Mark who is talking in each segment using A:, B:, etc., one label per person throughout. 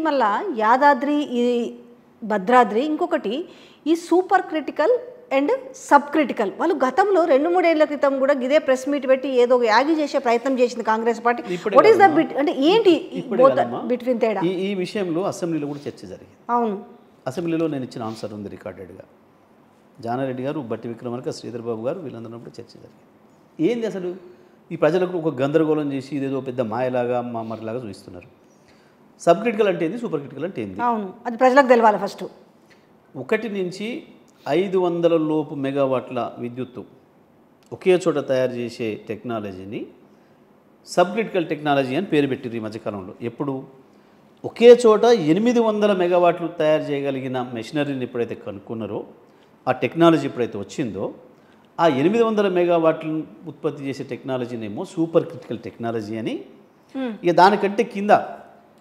A: మళ్ళా యాదాద్రి ఈ భద్రాద్రి ఇంకొకటి ఈ super critical and sub critical వాళ్ళు గతంలో 2-3 ఏళ్ల క్రితం కూడా ఇదే ప్రెస్ మీట్ పెట్టి ఏదో యాగి చేసే ప్రయత్నం చేసింది Congress party. What is the అంటే ఏంటి బిట్వీన్ తేడా?
B: ఈ విషయంలో అసెంబ్లీలో కూడా చర్చ జరిగింది.
A: అవును,
B: అసెంబ్లీలో నేను ఇచ్చిన ఆన్సర్ ఉంది రికార్డెడ్గా. జానారెడ్డి గారు, బట్టి విక్రమార్క, శ్రీధర్ బాబు గారు వీళ్ళందరూ కూడా చర్చ జరిగింది. ఏంది అసలు ఈ ప్రజలకు ఒక గందరగోళం చేసి ఇదేదో పెద్ద మాయలాగా మరిలాగా చూపిస్తున్నారు. సబ్ క్రిటికల్ అంటే ఏంది, సూపర్ క్రిటికల్ అంటే ఏంది?
A: అవును, అది ప్రజలకు తెలవాలి. ఫస్ట్
B: 1 నుంచి 500 లోపు మెగావాట్ల విద్యుత్తు ఒకే చోట తయారు చేసే టెక్నాలజీని సబ్ క్రిటికల్ టెక్నాలజీ అని పేరు పెట్టిరు ఈ మధ్యకాలంలో. ఎప్పుడు ఒకే చోట 800 మెగావాట్లు తయారు చేయగలిగిన మెషినరీని ఎప్పుడైతే కనుక్కున్నారో, ఆ టెక్నాలజీ ఎప్పుడైతే వచ్చిందో, ఆ 800 మెగావాట్లను ఉత్పత్తి చేసే టెక్నాలజీనేమో సూపర్ క్రిటికల్ టెక్నాలజీ అని, ఇక దానికంటే కింద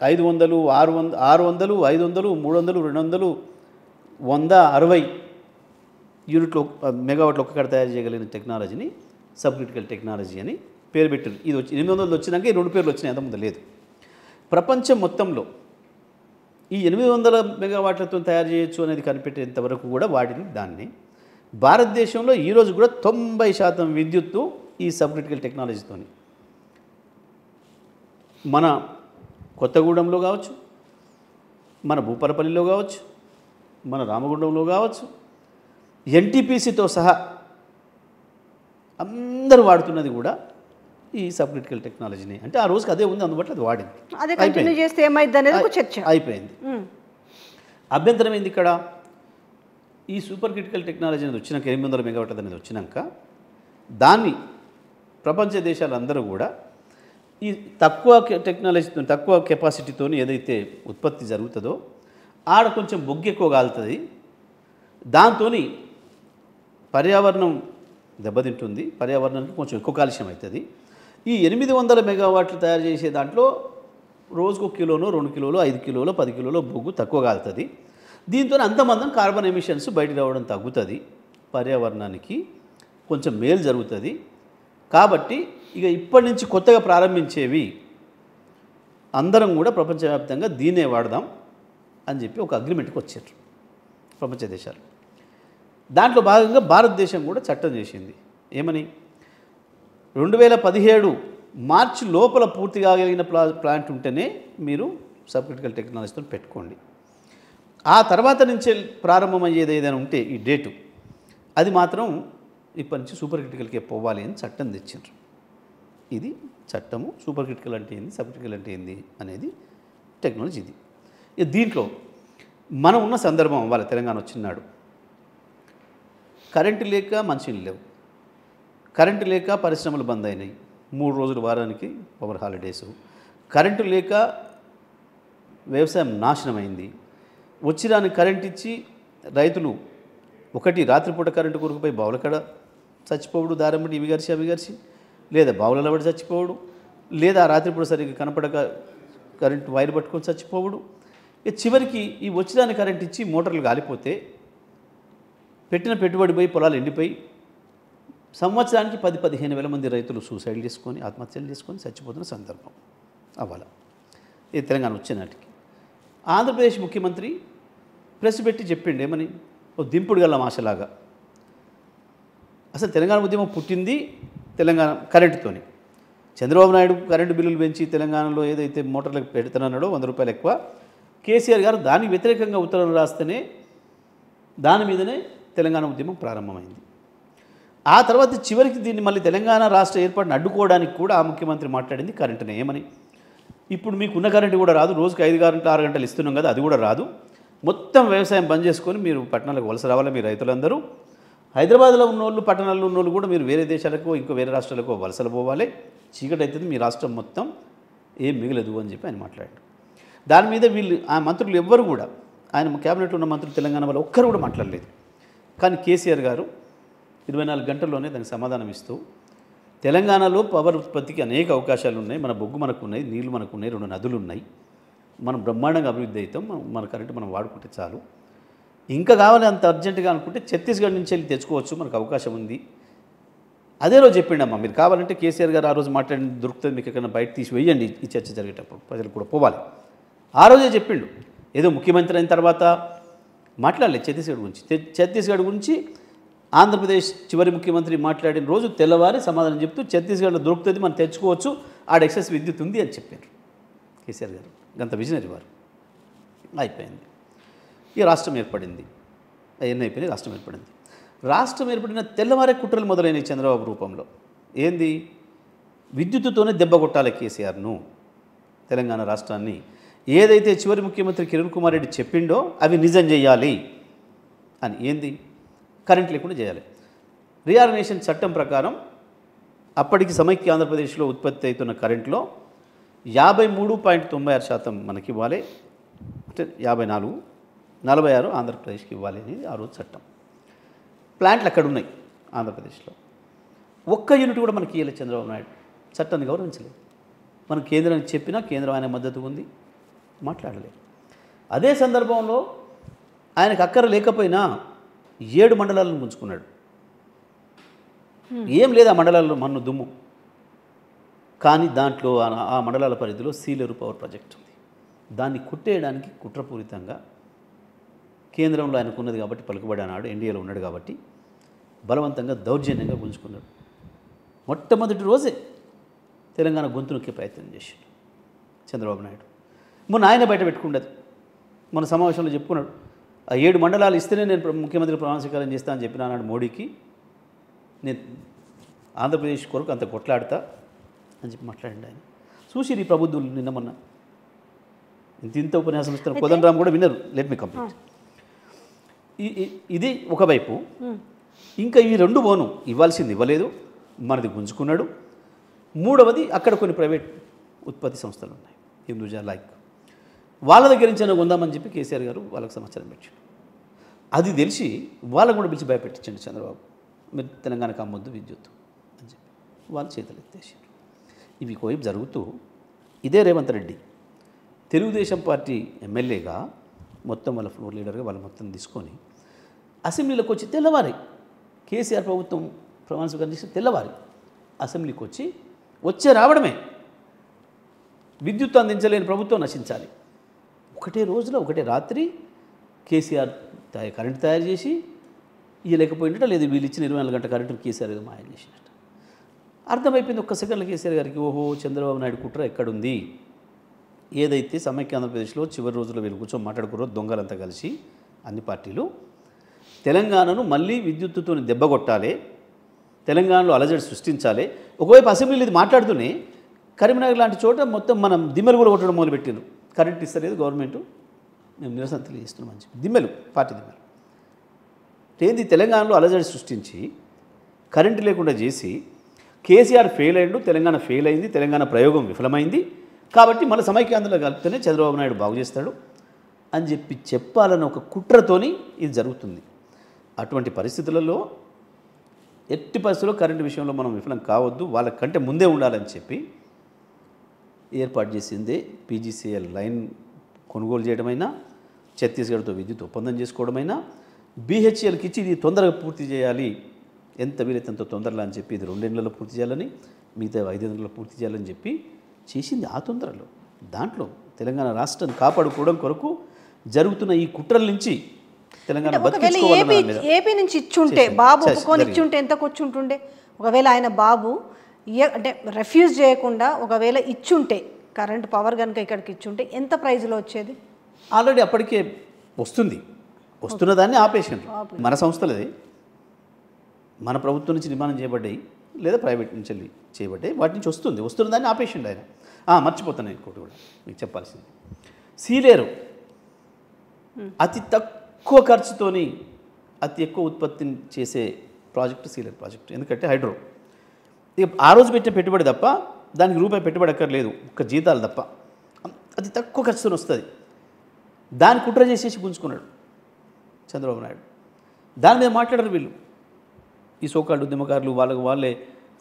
B: 500, 600, 500, 300, 200, 160 యూనిట్లు మెగావాట్లు ఒక్కక్కడ తయారు చేయగలిగిన టెక్నాలజీని సబ్ క్రిటికల్ టెక్నాలజీ అని పేరు పెట్టారు. ఇది వచ్చి 800 వచ్చినాక ఈ 2 పేర్లు వచ్చినాయి, అంతకుముందు లేదు. ప్రపంచం మొత్తంలో ఈ 800 మెగావాట్లతో తయారు చేయొచ్చు అనేది కనిపెట్టేంత వరకు కూడా వాడిని దాన్ని. భారతదేశంలో ఈరోజు కూడా 90% విద్యుత్తు ఈ సబ్ క్రిటికల్ టెక్నాలజీతోని. మన కొత్తగూడెంలో కావచ్చు, మన భూపాలపల్లిలో కావచ్చు, మన రామగుండంలో కావచ్చు, ఎన్టీపీసీతో సహా అందరూ వాడుతున్నది కూడా ఈ సబ్ క్రిటికల్ టెక్నాలజీని. అంటే ఆ రోజుకి అదే ఉంది అందుబాటులో, అది వాడింది.
A: అదే కంటిన్యూ చేస్తే ఏమైంది అనేది చర్చ
B: అయిపోయింది. అభ్యంతరం ఏంది ఇక్కడ? ఈ సూపర్ క్రిటికల్ టెక్నాలజీ అనేది వచ్చినాక, 800 మెగావాట్ అనేది వచ్చినాక, దాన్ని ప్రపంచ దేశాలందరూ కూడా ఈ తక్కువ టెక్నాలజీతో, తక్కువ కెపాసిటీతో ఏదైతే ఉత్పత్తి జరుగుతుందో ఆడ కొంచెం బొగ్గు ఎక్కువ కాలుతుంది, దాంతో పర్యావరణం దెబ్బతింటుంది, పర్యావరణానికి కొంచెం ఎక్కువ కాలుష్యం అవుతుంది. ఈ 800 మెగావాట్లు తయారు చేసే దాంట్లో రోజుకు 1 కిలోనో 2 కిలోలో 5 కిలోలో 10 కిలోలో బొగ్గు తక్కువ కాలుతుంది. దీంతో అంతమందం కార్బన్ ఎమిషన్స్ బయటకు రావడం తగ్గుతుంది, పర్యావరణానికి కొంచెం మేలు జరుగుతుంది. కాబట్టి ఇక ఇప్పటి నుంచి కొత్తగా ప్రారంభించేవి అందరం కూడా ప్రపంచవ్యాప్తంగా దీన్నే వాడదాం అని చెప్పి ఒక అగ్రిమెంట్కి వచ్చారు ప్రపంచ దేశాలు. దాంట్లో భాగంగా భారతదేశం కూడా చట్టం చేసింది. ఏమని? 2017 మార్చి లోపల పూర్తి కాగలిగిన ప్లాంట్ ఉంటేనే మీరు సబ్ క్రిటికల్ టెక్నాలజీతో పెట్టుకోండి. ఆ తర్వాత నుంచే ప్రారంభమయ్యేది ఏదైనా ఉంటే ఈ డేటు, అది మాత్రం ఇప్పటి నుంచి సూపర్ క్రిటికల్కే పోవాలి అని చట్టం తెచ్చారు. ఇది చట్టము. సూపర్ క్రిటికల్ అంటే ఏంది, సబ్ క్రిటికల్ అంటే ఏంది అనేది టెక్నాలజీ ఇది. దీంట్లో మనం ఉన్న సందర్భం వాళ్ళ తెలంగాణ వచ్చినాడు, కరెంటు లేక మంచినీళ్ళు లేవు, కరెంటు లేక పరిశ్రమలు బంద్ అయినాయి, 3 రోజులు వారానికి పవర్ హాలిడేసు, కరెంటు లేక వ్యవసాయం నాశనమైంది. వచ్చిరాని కరెంట్ ఇచ్చి రైతులు ఒకటి రాత్రిపూట కరెంటు కొరుకుపోయి బావుల కడ చచ్చిపోవడు, దారమ్మటి ఇవి గరిచి అవి గరిచి, లేదా బావులలో పడి చచ్చిపోవడు, లేదా రాత్రిపూట సరిగ్గా కనపడక కరెంటు వైర్ పట్టుకొని చచ్చిపోవడు. చివరికి ఈ వచ్చిరాని కరెంట్ ఇచ్చి మోటార్లు కాలిపోతే పెట్టిన పెట్టుబడి పోయి పొలాలు ఎండిపోయి సంవత్సరానికి 10-15 వేల మంది రైతులు సూసైడ్ చేసుకొని, ఆత్మహత్యలు చేసుకొని చచ్చిపోతున్న సందర్భం అవ్వాలి. ఇది తెలంగాణ వచ్చే నాటికి ఆంధ్రప్రదేశ్ ముఖ్యమంత్రి ప్రెస్ పెట్టి చెప్పిండు ఏమని? ఓ దింపుడు గల్ల మాషలాగా. అసలు తెలంగాణ ఉద్యమం పుట్టింది తెలంగాణ కరెంటుతోని. చంద్రబాబు నాయుడు కరెంటు బిల్లులు పెంచి తెలంగాణలో ఏదైతే మోటార్లకు పెడుతున్నాడో 100 రూపాయలు ఎక్కువ, కేసీఆర్ గారు దానికి వ్యతిరేకంగా ఉత్తరం రాస్తేనే దాని మీదనే తెలంగాణ ఉద్యమం ప్రారంభమైంది. ఆ తర్వాత చివరికి దీన్ని మళ్ళీ తెలంగాణ రాష్ట్ర ఏర్పాటును అడ్డుకోవడానికి కూడా ఆ ముఖ్యమంత్రి మాట్లాడింది కరెంటునే. ఏమని? ఇప్పుడు మీకున్న కరెంటు కూడా రాదు, రోజుకి 5 గంటలు 6 గంటలు ఇస్తున్నాం కదా, అది కూడా రాదు, మొత్తం వ్యవసాయం బంద్ చేసుకొని మీరు పట్టణాలకు వలస రావాలి, మీ రైతులందరూ హైదరాబాద్లో ఉన్నోళ్ళు, పట్టణాల్లో ఉన్నోళ్ళు కూడా మీరు వేరే దేశాలకు, ఇంకో వేరే రాష్ట్రాలకు వలసలు పోవాలి, చీకటి అవుతుంది, మీ రాష్ట్రం మొత్తం ఏం మిగలదు అని చెప్పి ఆయన మాట్లాడారు. దాని మీద వీళ్ళు ఆ మంత్రులు ఎవ్వరు కూడా, ఆయన క్యాబినెట్లో ఉన్న మంత్రులు తెలంగాణ వాళ్ళు ఒక్కరు కూడా మాట్లాడలేదు. కానీ కేసీఆర్ గారు 24 గంటల్లోనే దానికి సమాధానం ఇస్తూ, తెలంగాణలో పవర్ ఉత్పత్తికి అనేక అవకాశాలు ఉన్నాయి, మన బొగ్గు మనకు ఉన్నాయి, నీళ్లు మనకు ఉన్నాయి, 2 నదులు ఉన్నాయి, మనం బ్రహ్మాండంగా అభివృద్ధి అవుతాం, మన కరెంటు మనం వాడుకుంటే చాలు, ఇంకా కావాలి అంత అర్జెంటుగా అనుకుంటే ఛత్తీస్గఢ్ నుంచి వెళ్ళి తెచ్చుకోవచ్చు, మనకు అవకాశం ఉంది. అదే రోజు చెప్పిండమ్మా, మీరు కావాలంటే కేసీఆర్ గారు ఆ రోజు మాట్లాడి దొరుకుతుంది, మీకు ఎక్కడైనా బయట తీసి వేయండి, ఈ చర్చ జరిగేటప్పుడు ప్రజలు కూడా పోవాలి ఆ రోజే చెప్పిండు. ఏదో ముఖ్యమంత్రి అయిన తర్వాత మాట్లాడలేదు ఛత్తీస్గఢ్ గురించి. ఛత్తీస్గఢ్ గురించి ఆంధ్రప్రదేశ్ చివరి ముఖ్యమంత్రి మాట్లాడిన రోజు తెల్లవారి సమాధానం చెప్తూ ఛత్తీస్గఢ్లో దొరుకుతుంది, మనం తెచ్చుకోవచ్చు, ఆడ ఎక్సెస్ విద్యుత్ ఉంది అని చెప్పారు కేసీఆర్ గారు. గంత విజనరీ వారు. అయిపోయింది. ఈ రాష్ట్రం ఏర్పడింది. అవన్నీ అయిపోయినాయి, రాష్ట్రం ఏర్పడింది. రాష్ట్రం ఏర్పడిన తెల్లవారే కుట్రలు మొదలైనవి చంద్రబాబు రూపంలో. ఏంది? విద్యుత్తుతోనే దెబ్బ కొట్టాలి కేసీఆర్ను, తెలంగాణ రాష్ట్రాన్ని. ఏదైతే చివరి ముఖ్యమంత్రి కిరణ్ కుమార్ రెడ్డి చెప్పిండో అవి నిజం చేయాలి అని. ఏంది? కరెంట్ లేకుండా చేయాలి. రీఆర్గనైజేషన్ చట్టం ప్రకారం అప్పటికి సమైక్య ఆంధ్రప్రదేశ్లో ఉత్పత్తి అవుతున్న కరెంట్లో 53.96% మనకి ఇవ్వాలి, అంటే 54, 46 ఆంధ్రప్రదేశ్కి ఇవ్వాలి అనేది ఆ రోజు చట్టం. ప్లాంట్లు అక్కడ ఉన్నాయి ఆంధ్రప్రదేశ్లో. ఒక్క యూనిట్ కూడా మనకి ఇవ్వలేదు చంద్రబాబు నాయుడు. చట్టాన్ని గౌరవించలేదు. మనం కేంద్రానికి చెప్పినా కేంద్రం ఆయన మద్దతు ఉంది, మాట్లాడలేదు. అదే సందర్భంలో ఆయనకు అక్కర లేకపోయినా 7 మండలాలను ముంచుకున్నాడు. ఏం లేదు ఆ మండలాల్లో, మన్ను దుమ్ము. కానీ దాంట్లో ఆ మండలాల పరిధిలో సీలేరు పవర్ ప్రాజెక్ట్ ఉంది. దాన్ని కుట్టేయడానికి కుట్రపూరితంగా కేంద్రంలో ఆయనకున్నది కాబట్టి పలుకుబడి అన్నాడు, ఎన్డీఏలో ఉన్నాడు కాబట్టి బలవంతంగా దౌర్జన్యంగా గుంజుకున్నాడు. మొట్టమొదటి రోజే తెలంగాణ గొంతు నొక్కే ప్రయత్నం చేశాడు చంద్రబాబు నాయుడు. మొన్న ఆయన బయట పెట్టుకున్నది, మన సమావేశంలో చెప్పుకున్నాడు. ఆ 7 మండలాలు ఇస్తేనే నేను ముఖ్యమంత్రి ప్రమాణ స్వీకారం చేస్తానని చెప్పిన అన్నాడు మోడీకి. నేను ఆంధ్రప్రదేశ్ కొరకు అంత కొట్లాడతా అని చెప్పి మాట్లాడండి ఆయన. చూసి ఈ ప్రబుద్ధులు నిన్న మొన్న ఇంత ఉపన్యాసం ఇస్తున్నారు. కోదండరామ్ కూడా విన్నారు. Let me complete. ఇది ఒకవైపు. ఇంకా ఈ 2 బోను ఇవ్వాల్సింది ఇవ్వలేదు, మనది గుంజుకున్నాడు. మూడవది అక్కడ కొన్ని ప్రైవేట్ ఉత్పత్తి సంస్థలు ఉన్నాయి, హిందూజా లైక్, వాళ్ళ దగ్గర నుంచి అయినా కొందామని చెప్పి కేసీఆర్ గారు వాళ్ళకి సమాచారం పెట్టాడు. అది తెలిసి వాళ్ళకు కూడా పిలిచి భయపెట్టించండి చంద్రబాబు, మీరు తెలంగాణకు అమ్మొద్దు విద్యుత్ అని చెప్పి వాళ్ళు చేతులు ఎత్తేసారు. ఇవి కోయిపు జరుగుతూ ఇదే రేవంత్ రెడ్డి తెలుగుదేశం పార్టీ ఎమ్మెల్యేగా మొత్తం వాళ్ళ ఫ్లోర్ లీడర్గా వాళ్ళు మొత్తం తీసుకొని అసెంబ్లీలోకి వచ్చి తెల్లవారి కేసీఆర్ ప్రభుత్వం ప్రమాణ స్వీకారం చేసి తెల్లవారి అసెంబ్లీకి వచ్చే రావడమే విద్యుత్ అందించలేని ప్రభుత్వం నశించాలి. ఒకటే రోజులో ఒకటే రాత్రి కేసీఆర్ కరెంటు తయారు చేసి ఇవ్వలేకపోయినట్ట, లేదు వీళ్ళు ఇచ్చిన 24 గంటల కరెంటు కేసీఆర్ మాయం చేసినట్టు అర్థమైపోయింది. ఒక్క సెకండ్లో కేసీఆర్ గారికి ఓహో చంద్రబాబు నాయుడు కుట్ర ఎక్కడుంది. ఏదైతే సమైక్య ఆంధ్రప్రదేశ్లో చివరి రోజుల్లో వీళ్ళు కూర్చొని మాట్లాడుకున్నారో దొంగలంతా కలిసి అన్ని పార్టీలు, తెలంగాణను మళ్ళీ విద్యుత్తుతో దెబ్బ కొట్టాలి, తెలంగాణలో అలజడి సృష్టించాలి. ఒకవైపు అసెంబ్లీలో ఇది మాట్లాడుతూనే కరీంనగర్ లాంటి చోట మొత్తం మనం దిమ్మెలు కూడా కొట్టడం మొదలుపెట్టారు. కరెంట్ ఇస్తలేదు గవర్నమెంట్, మేము నిరసన తెలియజేస్తున్నాం అని చెప్పి దిమ్మెలు, పార్టీ దిమ్మెలు. ఏంది? తెలంగాణలో అలజడి సృష్టించి కరెంటు లేకుండా చేసి కేసీఆర్ ఫెయిల్ అయ్యిండు, తెలంగాణ ఫెయిల్ అయింది, తెలంగాణ ప్రయోగం విఫలమైంది, కాబట్టి మళ్ళీ సమైక్యాంధ్రలో కలిపితేనే చంద్రబాబు నాయుడు బాగు చేస్తాడు అని చెప్పి చెప్పాలన్న ఒక కుట్రతోని ఇది జరుగుతుంది. అటువంటి పరిస్థితులలో ఎట్టి పరిస్థితుల్లో కరెంటు విషయంలో మనం విఫలం కావద్దు, వాళ్ళకంటే ముందే ఉండాలని చెప్పి ఏర్పాటు చేసిందే పీజీసీఎల్ లైన్ కొనుగోలు చేయడమైనా, ఛత్తీస్గఢ్తో విద్యుత్ ఒప్పందం చేసుకోవడమైనా, బీహెచ్ఎల్కి ఇచ్చి ఇది తొందరగా పూర్తి చేయాలి, ఎంత వీలైతే అంత తొందరలో అని చెప్పి ఇది 2 ఏళ్లలో పూర్తి చేయాలని, మిగతా 5 ఏళ్లలో పూర్తి చేయాలని చెప్పి చేసింది ఆ తొందరలో. దాంట్లో తెలంగాణ రాష్ట్రాన్ని కాపాడుకోవడం కొరకు జరుగుతున్న ఈ కుట్రల నుంచి తెలంగాణ
A: ఏపీ నుంచి ఇచ్చుంటే, బాబు ఒప్పుకొని ఇచ్చుంటే ఎంతకు వచ్చుంటుండే? ఒకవేళ ఆయన బాబు అంటే రెఫ్యూజ్ చేయకుండా ఒకవేళ ఇచ్చుంటే, కరెంట్ పవర్ కనుక ఇక్కడికి ఇచ్చుంటే ఎంత ప్రైజ్లో వచ్చేది?
B: ఆల్రెడీ అప్పటికే వస్తున్న దాన్ని ఆపేసిండ్రు. మన సంస్థలది మన ప్రభుత్వం నుంచి నిర్మాణం చేయబడ్డాయి లేదా ప్రైవేట్ నుంచి చేయబడ్డాయి, వాటి నుంచి వస్తున్న దాన్ని ఆపేసిండు ఆయన. మర్చిపోతాను ఇంకోటి కూడా మీకు చెప్పాల్సింది. సీలేరు అతి తక్కువ ఖర్చుతోని అతి ఎక్కువ ఉత్పత్తిని చేసే ప్రాజెక్టు సీలేరు ప్రాజెక్టు. ఎందుకంటే హైడ్రో ఇక ఆ రోజు పెట్టే పెట్టుబడి తప్ప దానికి రూపాయి పెట్టుబడి అక్కర్లేదు, ఒక్క జీతాలు తప్ప, అతి తక్కువ ఖర్చుతో వస్తుంది. దాన్ని కుట్ర చేసేసి గుంజుకున్నాడు చంద్రబాబు నాయుడు. దాని మీద మాట్లాడరు వీళ్ళు, ఈ సోకాళ్ళు ఉద్యమకారులు, వాళ్ళే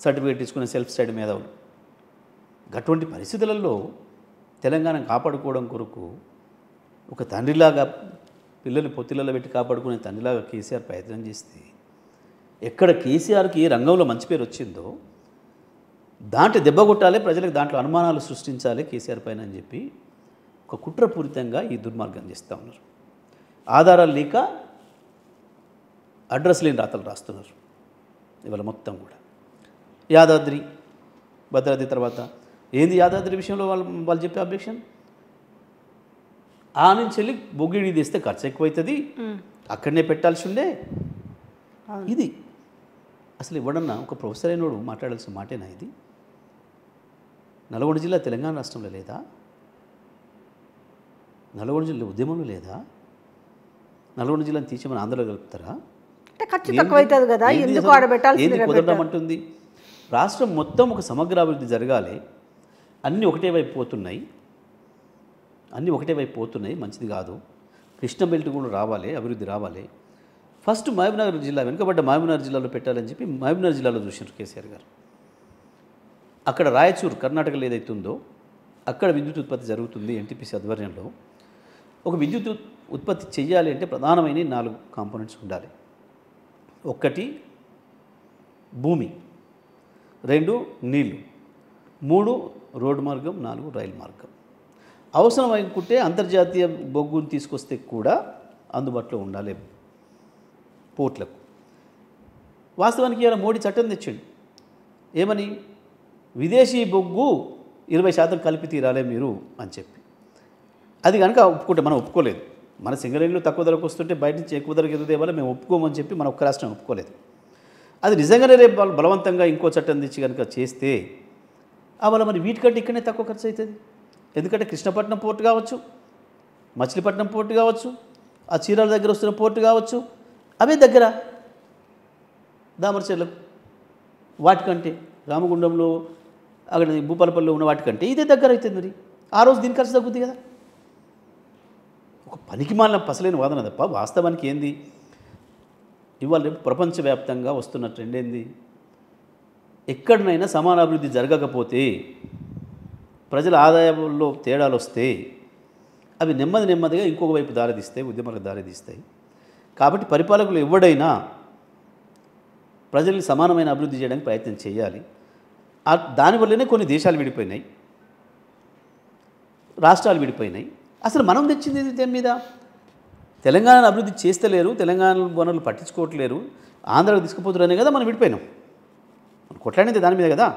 B: సర్టిఫికేట్ తీసుకునే సెల్ఫ్ స్టడీ మేధావులు. అటువంటి పరిస్థితులలో తెలంగాణ కాపాడుకోవడం కొరకు ఒక తండ్రిలాగా పిల్లల్ని పొత్తిళ్ళలో పెట్టి కాపాడుకునే తండ్రిలాగా కేసీఆర్ ప్రయత్నం చేస్తే, ఎక్కడ కేసీఆర్కి ఏ రంగంలో మంచి పేరు వచ్చిందో దాంట్లో దెబ్బ కొట్టాలి, ప్రజలకు దాంట్లో అనుమానాలు సృష్టించాలి కేసీఆర్ పైన అని చెప్పి ఒక కుట్రపూరితంగా ఈ దుర్మార్గం చేస్తూ ఉన్నారు. ఆధారాలు లేక అడ్రస్ లేని రాతలు రాస్తున్నారు ఇవాళ మొత్తం కూడా. యాదాద్రి భద్రాద్రి తర్వాత ఏంది యాదాద్రి విషయంలో వాళ్ళు చెప్పే అబ్జెక్షన్, ఆ నుంచి వెళ్ళి బొగ్గిడి తీస్తే ఖర్చు ఎక్కువవుతుంది, అక్కడనే పెట్టాల్సి ఉండే. ఇది అసలు ఎవడన్నా ఒక ప్రొఫెసర్ అయినోడు మాట్లాడాల్సిన మాటేనా ఇది? నల్గొండ జిల్లా తెలంగాణ రాష్ట్రంలో లేదా? నల్గొండ జిల్లా ఉద్యమంలో లేదా? నల్గొండ జిల్లాని తీసి మన ఆంధ్రలో కలుపుతారా?
A: అంటే ఖర్చు తక్కువైతుంది కదా, ఎందుకు ఆడబెట్టాల్సింది?
B: ఏంది కుదరమంటుంది? రాష్ట్రం మొత్తం ఒక సమగ్ర అభివృద్ధి జరగాలి, అన్నీ ఒకటే వైపు పోతున్నాయి, అన్నీ ఒకటే వైపు పోతున్నాయి, మంచిది కాదు. కృష్ణ బెల్ట్ కూడా రావాలి, అభివృద్ధి రావాలి. ఫస్ట్ మహబూబ్నగర్ జిల్లా, వెనుకబడ్డ మహబూబ్నగర్ జిల్లాలో పెట్టాలని చెప్పి మహబూబ్నగర్ జిల్లాలో చూసినారు కేసీఆర్ గారు. అక్కడ రాయచూరు కర్ణాటకలో ఏదైతుందో అక్కడ విద్యుత్ ఉత్పత్తి జరుగుతుంది ఎన్టీపీసీ ఆధ్వర్యంలో. ఒక విద్యుత్ ఉత్పత్తి చేయాలి అంటే ప్రధానమైన 4 కాంపోనెంట్స్ ఉండాలి. 1 భూమి, 2 నీళ్లు, 3 రోడ్డు మార్గం, 4 రైలు మార్గం. అవసరం అనుకుంటే అంతర్జాతీయ బొగ్గును తీసుకొస్తే కూడా అందుబాటులో ఉండాలి పోర్ట్లకు. వాస్తవానికి ఇలా మోడీ చట్టం తెచ్చిండు, ఏమని? విదేశీ బొగ్గు 20% కలిపి తీరాలే మీరు అని చెప్పి. అది కనుక ఒప్పుకుంటే, మనం ఒప్పుకోలేదు. మన సింగరేణిలో తక్కువ ధరకు వస్తుంటే బయట నుంచి ఎక్కువ ధరకు ఎదుగుదే వల్ల మేము ఒప్పుకోమని చెప్పి మన ఒక్క రాష్ట్రం ఒప్పుకోలేదు. అది నిజంగానే రేపు వాళ్ళు బలవంతంగా ఇంకో చట్టం తెచ్చి కనుక చేస్తే అలా మరి వీటికంటే ఇక్కడనే తక్కువ ఖర్చు అవుతుంది. ఎందుకంటే కృష్ణపట్నం పోర్టు కావచ్చు, మచిలీపట్నం పోర్టు కావచ్చు, ఆ చీరాల దగ్గర వస్తున్న పోర్టు కావచ్చు, అవే దగ్గర దామరచెర్లకు. వాటికంటే రామగుండంలో అక్కడ భూపాలపల్లిలో ఉన్న వాటికంటే ఇదే దగ్గర అవుతుంది. మరి ఆ రోజు దీని ఖర్చు తగ్గుద్ది కదా. ఒక పనికి మాలిన పసలేని వాదన తప్ప వాస్తవానికి ఏంది? ఇవాళ రేపు ప్రపంచవ్యాప్తంగా వస్తున్న ట్రెండ్ ఏంది? ఎక్కడనైనా సమాన అభివృద్ధి జరగకపోతే, ప్రజల ఆదాయంలో తేడాలు వస్తే అవి నెమ్మదిగా ఇంకొక వైపు దారితీస్తాయి, ఉద్యమాలకు దారితీస్తాయి. కాబట్టి పరిపాలకులు ఎవడైనా ప్రజల్ని సమానమైన అభివృద్ధి చేయడానికి ప్రయత్నం చేయాలి. దానివల్లనే కొన్ని దేశాలు విడిపోయినాయి, రాష్ట్రాలు విడిపోయినాయి. అసలు మనం తెచ్చింది దేని మీద? తెలంగాణను అభివృద్ధి చేస్తలేరు, తెలంగాణ వనరులు పట్టించుకోవట్లేరు, ఆంధ్రాకు తీసుకుపోతున్నారనే కదా మనం విడిపోయినాం. మనం కొట్లాడినది దాని మీద కదా.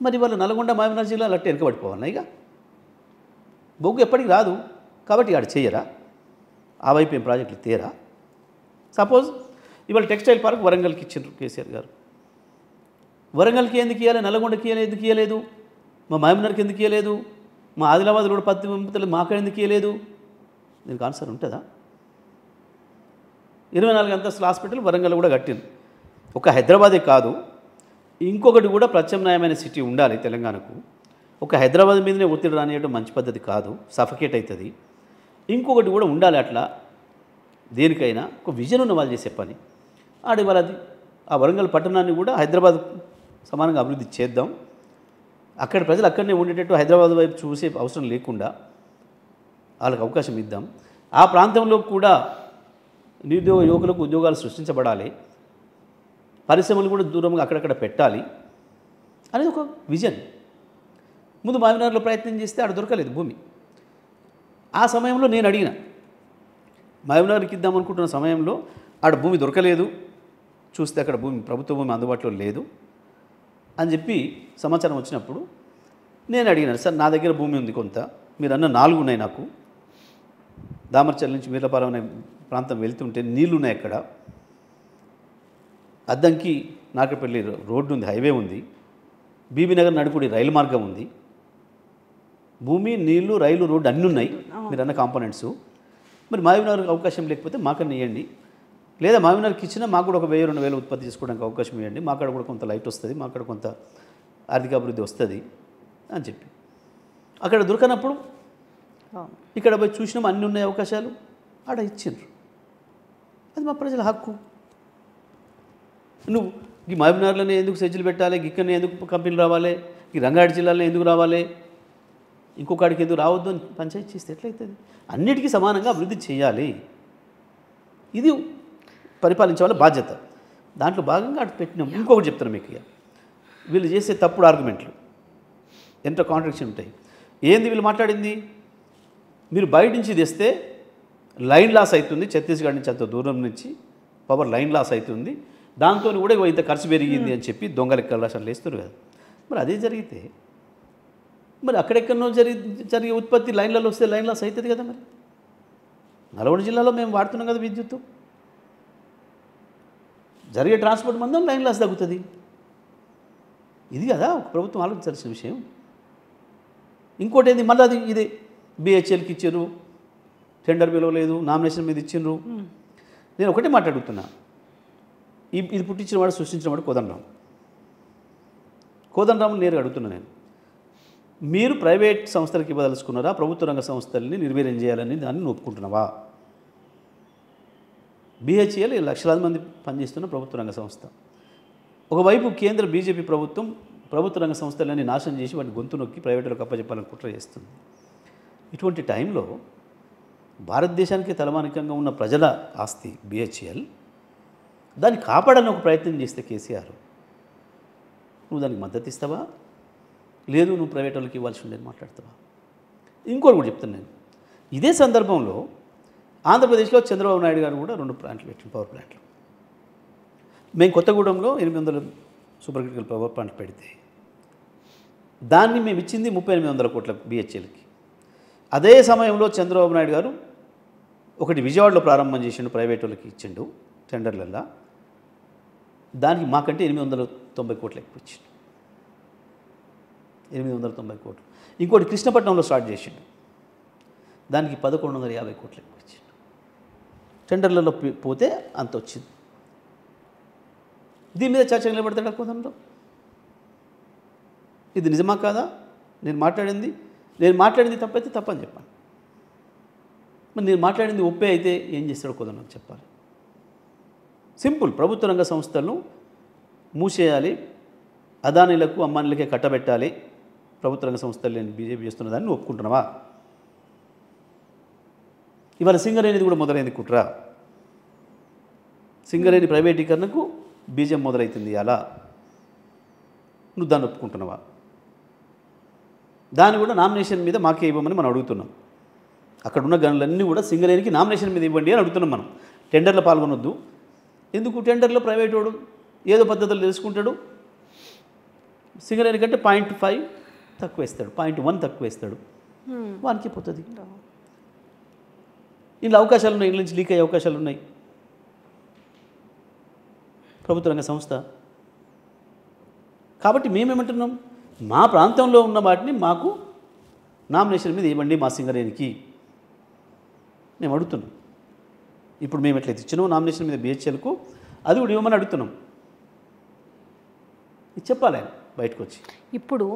B: మరి వాళ్ళు నల్గొండ మహబూబ్నగర్ జిల్లాలో అట్టే వెనకబడిపోవాలి. ఇక బొగ్గు ఎప్పటికి రాదు కాబట్టి ఆడ చేయరా? ఆ వైపు ఏం ప్రాజెక్టులు తేరా? సపోజ్ ఇవాళ టెక్స్టైల్ పార్క్ వరంగల్కి ఇచ్చిండ్రు కేసీఆర్ గారు. వరంగల్కి ఎందుకు ఇవ్వాలి, నల్గొండకి ఎందుకు ఇవ్వలేదు, మా మహబూబ్నగర్కి ఎందుకు ఇవ్వలేదు, మా ఆదిలాబాద్ కూడా 10 పంపుతలు మాకు ఎందుకు ఇవ్వలేదు? దీనికి ఆన్సర్ ఉంటుందా? 24 అంతస్తుల హాస్పిటల్ వరంగల్ కూడా కట్టింది. ఒక హైదరాబాదే కాదు, ఇంకొకటి కూడా ప్రత్యామ్నాయమైన సిటీ ఉండాలి తెలంగాణకు. ఒక హైదరాబాద్ మీదనే ఒత్తిడి రానియడం మంచి పద్ధతి కాదు, సఫకేట్ అవుతుంది. ఇంకొకటి కూడా ఉండాలి. అట్లా దేనికైనా ఒక విజన్ ఉన్న వాళ్ళు చేసే పని ఆడి వాళ్ళది. ఆ వరంగల్ పట్టణాన్ని కూడా హైదరాబాద్ సమానంగా అభివృద్ధి చేద్దాం. అక్కడ ప్రజలు అక్కడనే ఉండేటట్టు హైదరాబాద్ వైపు చూసే అవసరం లేకుండా వాళ్ళకి అవకాశం ఇద్దాం. ఆ ప్రాంతంలో కూడా నిరుద్యోగ యువకులకు ఉద్యోగాలు సృష్టించబడాలి, పరిశ్రమలు కూడా దూరంగా అక్కడక్కడ పెట్టాలి అనేది ఒక విజన్. ముందు మహబూబ్నగర్లో ప్రయత్నం చేస్తే ఆడ దొరకలేదు భూమి. ఆ సమయంలో నేను అడిగిన, మహబూబ్నగర్కి ఇద్దాం అనుకుంటున్న సమయంలో ఆడ భూమి దొరకలేదు, చూస్తే అక్కడ భూమి ప్రభుత్వ భూమి అందుబాటులో లేదు అని చెప్పి సమాచారం వచ్చినప్పుడు నేను అడిగినాను, సార్ నా దగ్గర భూమి ఉంది కొంత, మీరు అన్న 4 ఉన్నాయి నాకు, దామర్చల్ నుంచి మీర్లపాలెం అనే ప్రాంతం వెళ్తుంటే నీళ్లు ఉన్నాయి, అక్కడ అద్దంకి నాగపల్లి రోడ్డు ఉంది, హైవే ఉంది, బీబీనగర్ నడుపుడి రైలు మార్గం ఉంది, భూమి, నీళ్లు, రైలు, రోడ్డు అన్నీ ఉన్నాయి మీరు అన్న కాంపోనెంట్స్. మరి మహబూబ్నగర్కి అవకాశం లేకపోతే మాకన్నా ఇవ్వండి, లేదా మహబూబ్నగర్కి ఇచ్చినా మాకు కూడా ఒక 1000-2000 ఉత్పత్తి చేసుకోవడానికి అవకాశం ఇవ్వండి, మాక్కడ కూడా కొంత లైట్ వస్తుంది, మాక్కడ కొంత ఆర్థిక అభివృద్ధి వస్తుంది అని చెప్పి. అక్కడ దొరకనప్పుడు ఇక్కడ పోయి చూసినాం, అన్నీ ఉన్నాయి అవకాశాలు, ఆడ ఇచ్చిండ్రు. అది మా ప్రజల హక్కు. నువ్వు ఈ మహబూబ్నగర్లోనే ఎందుకు సెజ్జులు పెట్టాలి, ఇక్కడనే ఎందుకు కంపెనీలు రావాలి, ఈ రంగారెడ్డి జిల్లాలో ఎందుకు రావాలి, ఇంకొకడికి ఎందుకు రావద్దు అని పంచాయతీ చేస్తే ఎట్లయితుంది? అన్నిటికీ సమానంగా అభివృద్ధి చేయాలి. ఇది పరిపాలించే వాళ్ళ బాధ్యత. దాంట్లో భాగంగా అటు పెట్టినాం. ఇంకొకటి చెప్తాను మీకు, ఇక వీళ్ళు చేసే తప్పుడు ఆర్గ్యుమెంట్లు ఎంత కాంట్రడిక్షన్ ఉంటాయి. ఏంది వీళ్ళు మాట్లాడింది? మీరు బయట నుంచి తెస్తే లైన్ లాస్ అవుతుంది, ఛత్తీస్గఢ్ నుంచి అంత దూరం నుంచి పవర్ లైన్ లాస్ అవుతుంది, దాంతో కూడా ఇంత ఖర్చు పెరిగింది అని చెప్పి దొంగ లెక్కలు అసలు వేస్తారు కదా. మరి అదే జరిగితే మరి అక్కడెక్కడనో జరిగే ఉత్పత్తి లైన్లలో వస్తే లైన్ లాస్ అవుతుంది కదా. మరి నల్గొండ జిల్లాలో మేము వాడుతున్నాం కదా విద్యుత్తు, జరిగే ట్రాన్స్పోర్ట్ మందం లైన్ లాస్ తగ్గుతుంది. ఇది కదా ఒక ప్రభుత్వం ఆలోచించాల్సిన విషయం. ఇంకోటి ఏంది మళ్ళీ అది ఇదే బిహెచ్ఎల్కి ఇచ్చారు, టెండర్ పిలవలేదు, నామినేషన్ మీద ఇచ్చిండ్రు. నేను ఒకటే మాట్లాడుతున్నా, ఇది పుట్టించిన వాడు సృష్టించిన వాడు కోదండరాము నేరుగా అడుగుతున్నా నేను, మీరు ప్రైవేట్ సంస్థలకు ఇవ్వదలుచుకున్నారా, ప్రభుత్వ రంగ సంస్థల్ని నిర్వీర్యం చేయాలని దాన్ని ఒప్పుకుంటున్నావా? బిహెచ్ఎల్ లక్షలాది మంది పనిచేస్తున్న ప్రభుత్వ రంగ సంస్థ. ఒకవైపు కేంద్ర బీజేపీ ప్రభుత్వం ప్రభుత్వ రంగ సంస్థలన్నీ నాశనం చేసి వాటిని గొంతు నొక్కి ప్రైవేటులకు అప్పచెప్పాలని కుట్ర చేస్తుంది. ఇటువంటి టైంలో భారతదేశానికి తలమానికంగా ఉన్న ప్రజల ఆస్తి బిహెచ్ఎల్, దాన్ని కాపాడాలని ఒక ప్రయత్నం చేస్తే కేసీఆర్, నువ్వు దానికి మద్దతు ఇస్తావా? లేదు నువ్వు ప్రైవేట్ వాళ్ళకి ఇవ్వాల్సి ఉండేది మాట్లాడతావా? ఇంకోటి కూడా చెప్తాను నేను, ఇదే సందర్భంలో ఆంధ్రప్రదేశ్లో చంద్రబాబు నాయుడు గారు కూడా 2 ప్లాంట్లు పెట్టిన పవర్ ప్లాంట్లు. మేము కొత్తగూడెంలో 800 సూపర్ క్రిటికల్ పవర్ ప్లాంట్ పెడితే దాన్ని మేము ఇచ్చింది 3800 కోట్ల బిహెచ్ఎల్కి. అదే సమయంలో చంద్రబాబు నాయుడు గారు ఒకటి విజయవాడలో ప్రారంభం చేసిండు, ప్రైవేట్ వాళ్ళకి ఇచ్చిండు టెండర్లల్లో, దానికి మాకంటే 890 కోట్లు ఎక్కువ ఇచ్చిండు, 890 కోట్లు. ఇంకోటి కృష్ణపట్నంలో స్టార్ట్ చేసిండు, దానికి 1150 కోట్లు ఎక్కువ ఇచ్చిండు. టెండర్లలో పోతే అంత వచ్చింది. దీని మీద చర్చ నిలబడతాడు కోదంలో. ఇది నిజమా కాదా? నేను మాట్లాడింది తప్పైతే తప్పని చెప్పాను. మరి నేను మాట్లాడింది ఒప్పే అయితే ఏం చేస్తాడు కోదంలో చెప్పాలి. సింపుల్, ప్రభుత్వ రంగ సంస్థలను మూసేయాలి, అదానీలకు అంబానీలకే కట్టబెట్టాలి, ప్రభుత్వ రంగ సంస్థలు నేను బీజేపీ చేస్తున్నదాన్ని నువ్వు ఒప్పుకుంటున్నావా? ఇవాళ సింగరేణిది కూడా మొదలైంది కుట్ర. సింగరేణి ప్రైవేటీకరణకు బీజం మొదలవుతుంది. అలా నువ్వు దాన్ని ఒప్పుకుంటున్నావా? దాన్ని కూడా నామినేషన్ మీద మాకే ఇవ్వమని మనం అడుగుతున్నాం. అక్కడ ఉన్న గనులన్నీ కూడా సింగరేణికి నామినేషన్ మీద ఇవ్వండి అని అడుగుతున్నాం మనం. టెండర్లో పాల్గొనొద్దు. ఎందుకు? టెండర్లో ప్రైవేట్ వాడు ఏదో పద్ధతులు తెలుసుకుంటాడు, సింగరేణి కంటే 0.5 తక్కువ వేస్తాడు, 0.1 తక్కువ వేస్తాడు, వానికి పోతుంది. ఇంట్లో అవకాశాలు ఉన్నాయి, ఇంట్లో నుంచి లీక్ అయ్యే అవకాశాలు ఉన్నాయి. ప్రభుత్వ రంగ సంస్థ కాబట్టి మేమేమంటున్నాం, మా ప్రాంతంలో ఉన్న వాటిని మాకు నామినేషన్ మీద ఇవ్వండి మా సింగరేణికి మేము అడుగుతున్నాం. ఇప్పుడు మేము ఎట్లయితే ఇచ్చినామో నామినేషన్ మీద బిహెచ్ఎల్కు అది కూడా ఇవ్వమని అడుగుతున్నాం. ఇది చెప్పాలి ఆయన బయటకు వచ్చి.
A: ఇప్పుడు